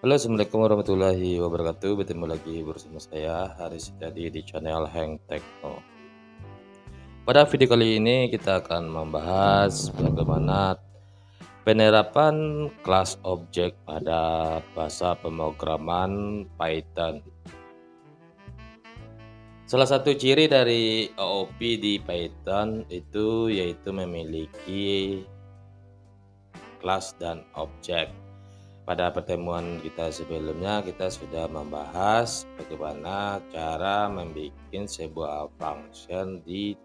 Halo, assalamualaikum warahmatullahi wabarakatuh. Bertemu lagi bersama saya Haris Setiadi di channel Hang Tekno. Pada video kali ini kita akan membahas bagaimana penerapan kelas objek pada bahasa pemrograman Python. Salah satu ciri dari OOP di Python itu yaitu memiliki kelas dan objek. Pada pertemuan kita sebelumnya kita sudah membahas bagaimana cara membuat sebuah function di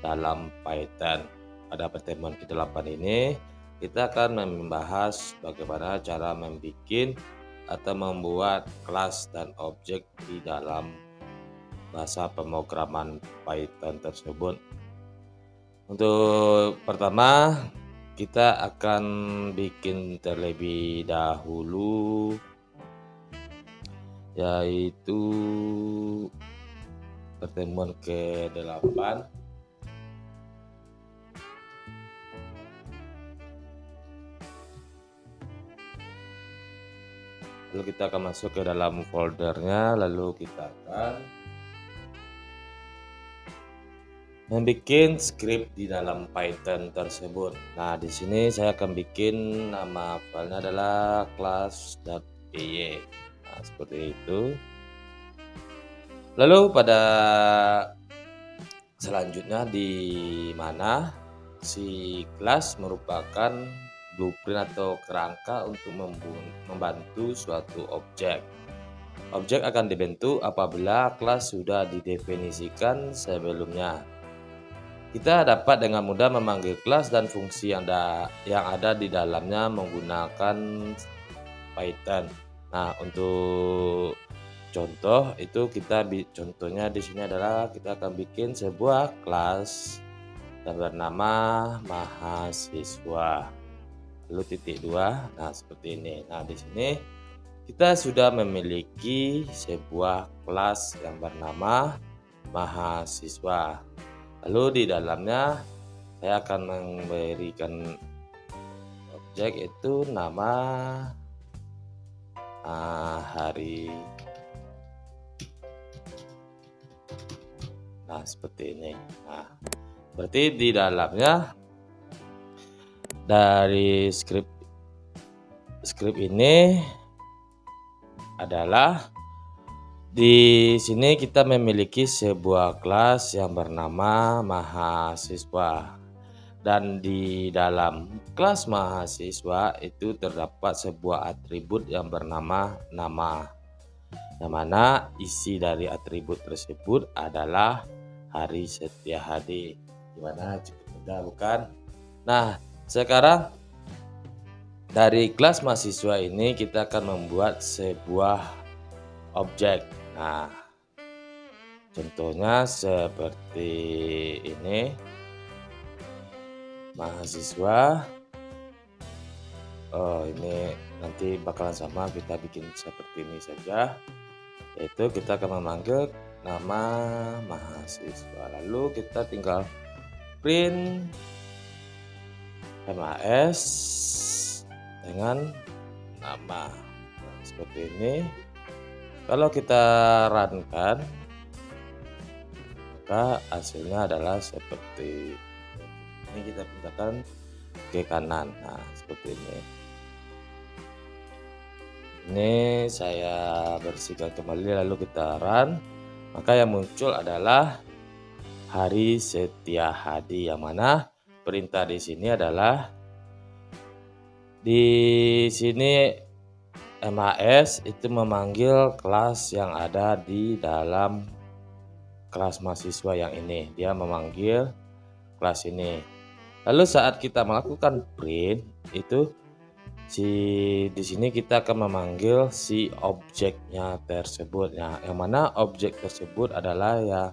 dalam Python. Pada pertemuan ke-8 ini kita akan membahas bagaimana cara membuat atau membuat kelas dan objek di dalam bahasa pemrograman Python tersebut. Untuk pertama kita akan bikin terlebih dahulu yaitu pertemuan ke-8. Lalu kita akan masuk ke dalam foldernya, lalu kita akan membuat script di dalam Python tersebut. Nah, di sini saya akan bikin nama filenya adalah class.py. Nah, seperti itu. Lalu pada selanjutnya di mana si kelas merupakan blueprint atau kerangka untuk membantu suatu objek. Objek akan dibentuk apabila kelas sudah didefinisikan sebelumnya. Kita dapat dengan mudah memanggil kelas dan fungsi yang ada di dalamnya menggunakan Python. Nah, untuk contoh itu contohnya di sini adalah kita akan bikin sebuah kelas yang bernama mahasiswa. Lalu titik 2. Nah, seperti ini. Nah, di sini kita sudah memiliki sebuah kelas yang bernama mahasiswa. Lalu di dalamnya saya akan memberikan objek itu nama hari. Nah, seperti ini. Nah, berarti di dalamnya dari script ini adalah di sini kita memiliki sebuah kelas yang bernama mahasiswa, dan di dalam kelas mahasiswa itu terdapat sebuah atribut yang bernama nama, yang mana isi dari atribut tersebut adalah Hari Setiahadi. Gimana, cukup mudah bukan? Nah, sekarang dari kelas mahasiswa ini kita akan membuat sebuah objek. Nah, contohnya seperti ini. Mahasiswa. Oh, ini nanti bakalan sama, kita bikin seperti ini saja. Yaitu kita akan memanggil nama mahasiswa. Lalu kita tinggal print MAS dengan nama. Nah, seperti ini. Kalau kita runkan, maka hasilnya adalah seperti ini. Kita pindahkan ke kanan. Nah, seperti ini. Ini saya bersihkan kembali, lalu kita run. Maka yang muncul adalah Hari Setiahadi, yang mana perintah di sini adalah di sini MAS itu memanggil kelas yang ada di dalam kelas mahasiswa yang ini. Dia memanggil kelas ini. Lalu saat kita melakukan print itu di sini kita akan memanggil si objeknya tersebut. Nah, yang mana objek tersebut adalah ya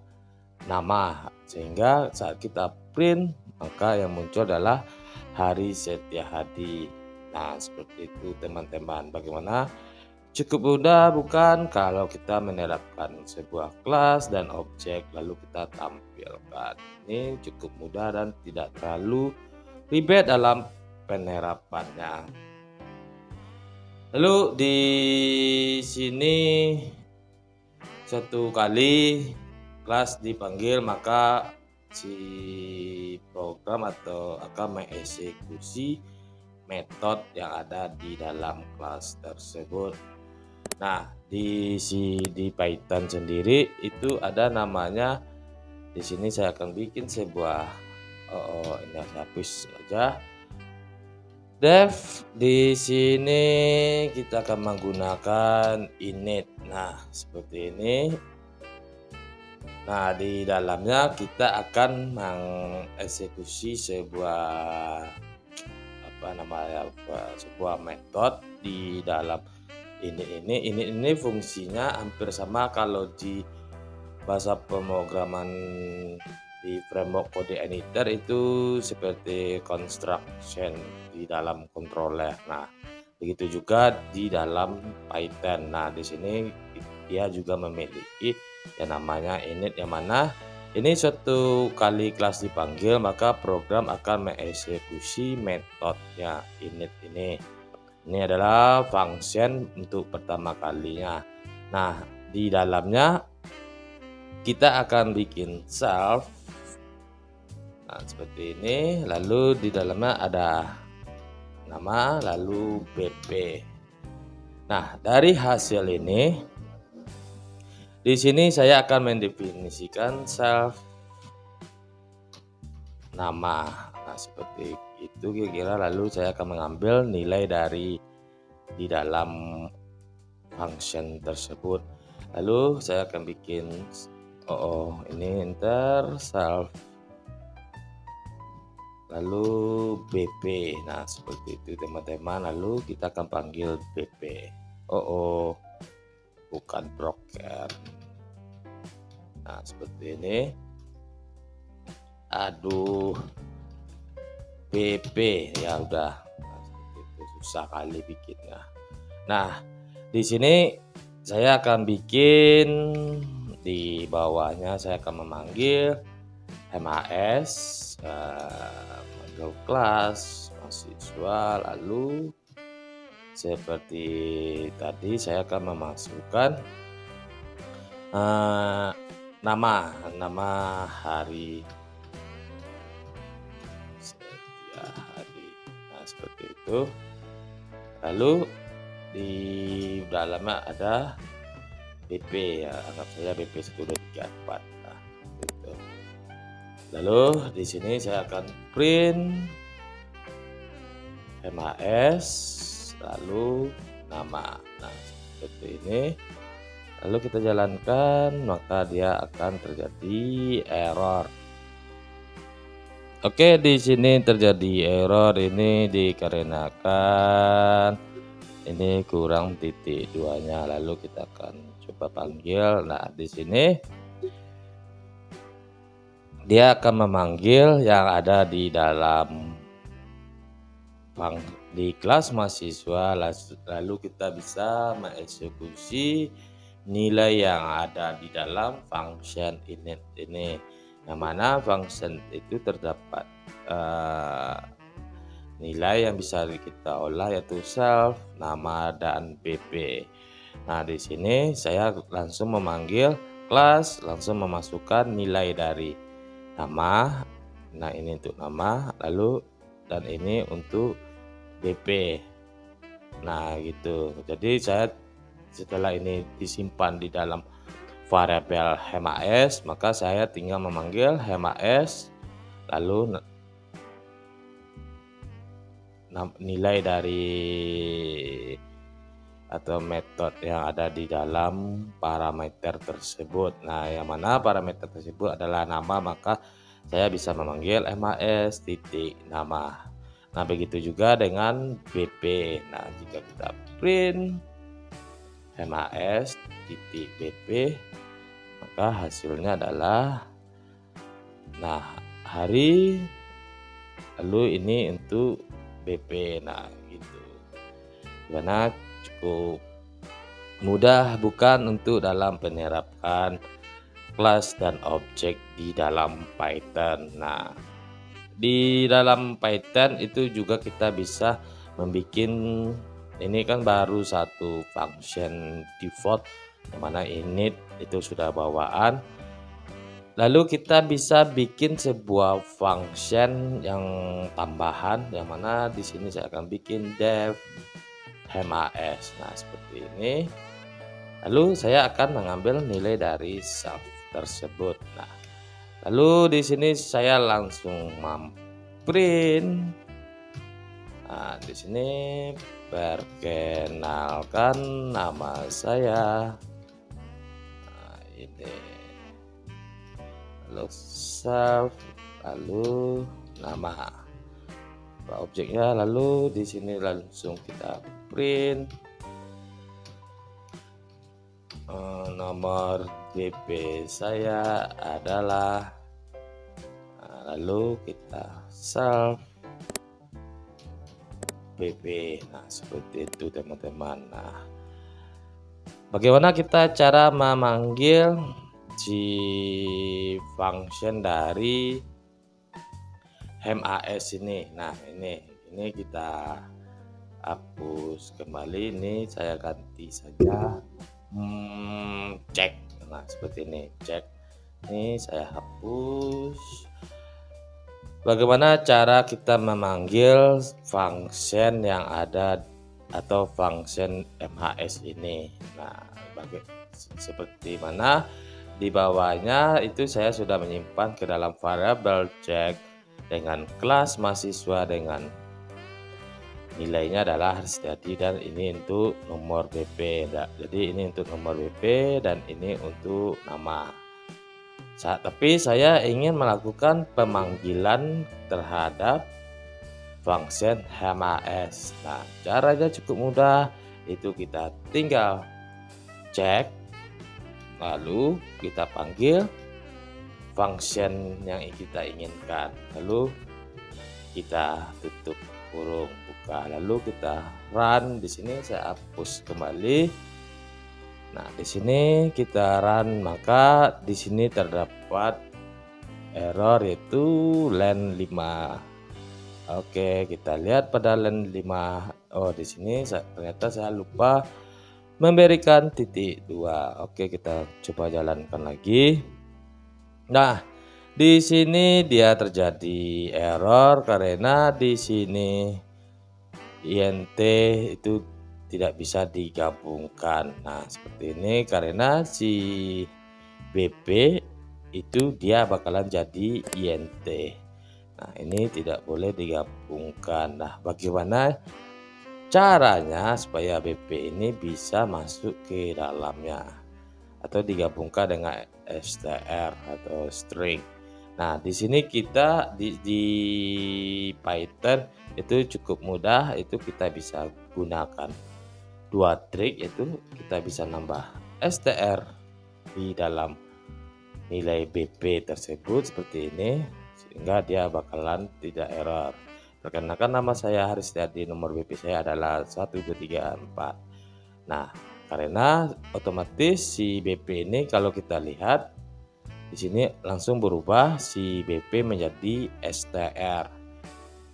nama. Sehingga saat kita print maka yang muncul adalah Hari Setiahadi. Nah, seperti itu teman-teman. Bagaimana? Cukup mudah bukan kalau kita menerapkan sebuah kelas dan objek lalu kita tampilkan. Ini cukup mudah dan tidak terlalu ribet dalam penerapannya. Lalu di sini satu kali kelas dipanggil, maka si program atau akan mengeksekusi metode yang ada di dalam kelas tersebut. Nah, di Python sendiri itu ada namanya, di sini saya akan bikin sebuah ini saya hapus saja. Dev, di sini kita akan menggunakan init. Nah, seperti ini. Nah, di dalamnya kita akan mengeksekusi sebuah sebuah metode di dalam ini fungsinya hampir sama kalau di bahasa pemrograman di framework kode editor itu seperti construction di dalam controller. Nah, begitu juga di dalam Python. Nah, di sini dia juga memiliki yang namanya init, yang mana ini suatu kali kelas dipanggil maka program akan mengeksekusi metodenya init ini. Ini adalah function untuk pertama kalinya. Nah, di dalamnya kita akan bikin self. Nah, seperti ini. Lalu di dalamnya ada nama, lalu BP. Nah, dari hasil ini, di sini saya akan mendefinisikan self nama. Nah, seperti itu kira-kira. Lalu saya akan mengambil nilai dari di dalam function tersebut. Lalu saya akan bikin ini enter self, lalu BP. Nah, seperti itu teman-teman. Lalu kita akan panggil BP. Bukan broker. Nah, seperti ini. Aduh, BP ya udah. Nah, seperti itu susah kali bikinnya. Nah, di sini saya akan bikin di bawahnya, saya akan memanggil MAS, kelas mahasiswa. Lalu seperti tadi saya akan memasukkan nama hari setiap hari. Nah, seperti itu. Lalu di dalamnya ada BP, ya anggap saja BP 1234. Nah, gitu. Lalu di sini saya akan print MAS lalu nama. Nah, seperti ini. Lalu kita jalankan, maka dia akan terjadi error. Oke, di sini terjadi error ini dikarenakan ini kurang titik 2-nya. Lalu kita akan coba panggil. Nah, di sini dia akan memanggil yang ada di dalam di kelas mahasiswa. Lalu kita bisa mengeksekusi nilai yang ada di dalam function init ini, yang mana function itu terdapat nilai yang bisa kita olah, yaitu self, nama, dan BP. Nah, di sini saya langsung memanggil kelas, langsung memasukkan nilai dari nama. Nah, ini untuk nama, lalu dan ini untuk BP. Nah, gitu. Jadi saya setelah ini disimpan di dalam variabel MAS, maka saya tinggal memanggil MAS, lalu nilai dari atau metode yang ada di dalam parameter tersebut. Nah, yang mana parameter tersebut adalah nama, maka saya bisa memanggil MAS titik nama. Nah, begitu juga dengan BP. Nah, jika kita print MAS titik BP, maka hasilnya adalah hari, lalu ini untuk BP. Nah, gitu. Karena cukup mudah bukan untuk dalam penerapkan kelas dan objek di dalam Python. Nah, di dalam Python itu juga kita bisa membuat ini kan baru satu function default, yang mana init itu sudah bawaan. Lalu kita bisa bikin sebuah function yang tambahan, yang mana di sini saya akan bikin dev HMAS. Nah, seperti ini. Lalu saya akan mengambil nilai dari self tersebut. Nah, lalu di sini saya langsung print. Nah, di sini perkenalkan nama saya. Nah, ini. Lalu self, lalu nama objeknya, lalu di sini langsung kita print nomor BP saya adalah, lalu kita self BP. Nah, seperti itu teman-teman. Nah, bagaimana kita cara memanggil si function dari HMAS ini? Nah, ini kita hapus kembali. Ini saya ganti saja cek. Nah, seperti ini, cek. Ini saya hapus. Bagaimana cara kita memanggil function yang ada atau function MHS ini? Nah, seperti mana di bawahnya itu saya sudah menyimpan ke dalam variabel cek dengan kelas mahasiswa dengan nilainya adalah Harisetiadi, dan ini untuk nomor BP. Jadi ini untuk nomor BP dan ini untuk nama. Tapi saya ingin melakukan pemanggilan terhadap function HMAS. Nah, caranya cukup mudah, itu kita tinggal cek, lalu kita panggil function yang kita inginkan, lalu kita tutup kurung, buka, lalu kita run. Di sini saya hapus kembali. Nah, di sini kita run, maka di sini terdapat error yaitu line 5. Oke, kita lihat pada line 5. Oh, di sini ternyata saya lupa memberikan titik 2. Oke, kita coba jalankan lagi. Nah, di sini dia terjadi error karena di sini int itu tidak bisa digabungkan. Nah, seperti ini karena si BP itu dia bakalan jadi int. Nah, ini tidak boleh digabungkan. Nah, bagaimana caranya supaya BP ini bisa masuk ke dalamnya atau digabungkan dengan str atau string? Nah, di sini kita di Python itu cukup mudah, itu kita bisa gunakan dua trik, yaitu kita bisa nambah str di dalam nilai BP tersebut seperti ini, sehingga dia bakalan tidak error. Perkenalkan nama saya Harisetiadi, nomor BP saya adalah 1234. Nah, karena otomatis si BP ini kalau kita lihat di sini langsung berubah si BP menjadi str.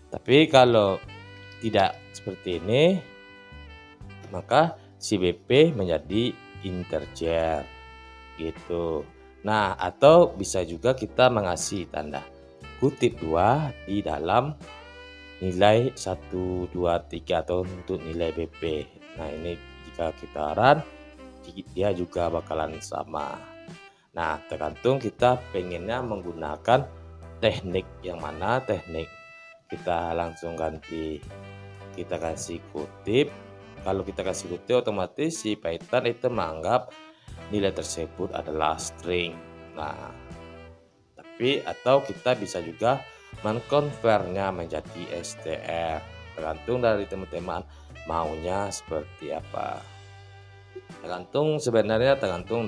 Tapi kalau tidak seperti ini, maka si BP menjadi integer gitu. Nah, atau bisa juga kita mengasih tanda kutip 2 di dalam nilai 1, 2, 3 atau untuk nilai BP. Nah, ini jika kita run, dia juga bakalan sama. Nah, tergantung kita pengennya menggunakan teknik yang mana. Teknik kita langsung ganti, kita kasih kutip. Kalau kita kasih kutip, otomatis si Python itu menganggap nilai tersebut adalah string. Nah, tapi atau kita bisa juga mengkonvernya menjadi str, tergantung dari teman-teman maunya seperti apa. Tergantung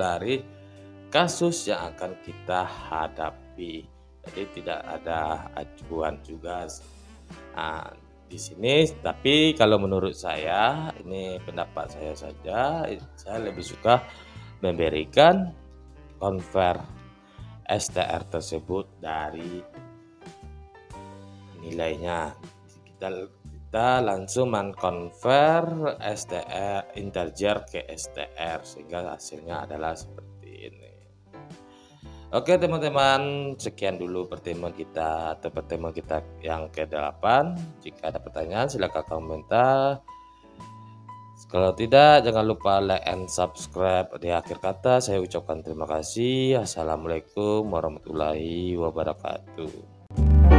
dari kasus yang akan kita hadapi. Jadi tidak ada acuan juga. Nah, di sini, tapi kalau menurut saya, ini pendapat saya saja, saya lebih suka memberikan convert str tersebut dari nilainya. Kita kita langsung mengkonvert STR integer ke STR sehingga hasilnya adalah seperti ini. Oke teman-teman, sekian dulu pertemuan kita atau pertemuan kita yang ke-8. Jika ada pertanyaan silahkan komentar. Kalau tidak, jangan lupa like and subscribe. Di akhir kata saya ucapkan terima kasih. Assalamualaikum warahmatullahi wabarakatuh.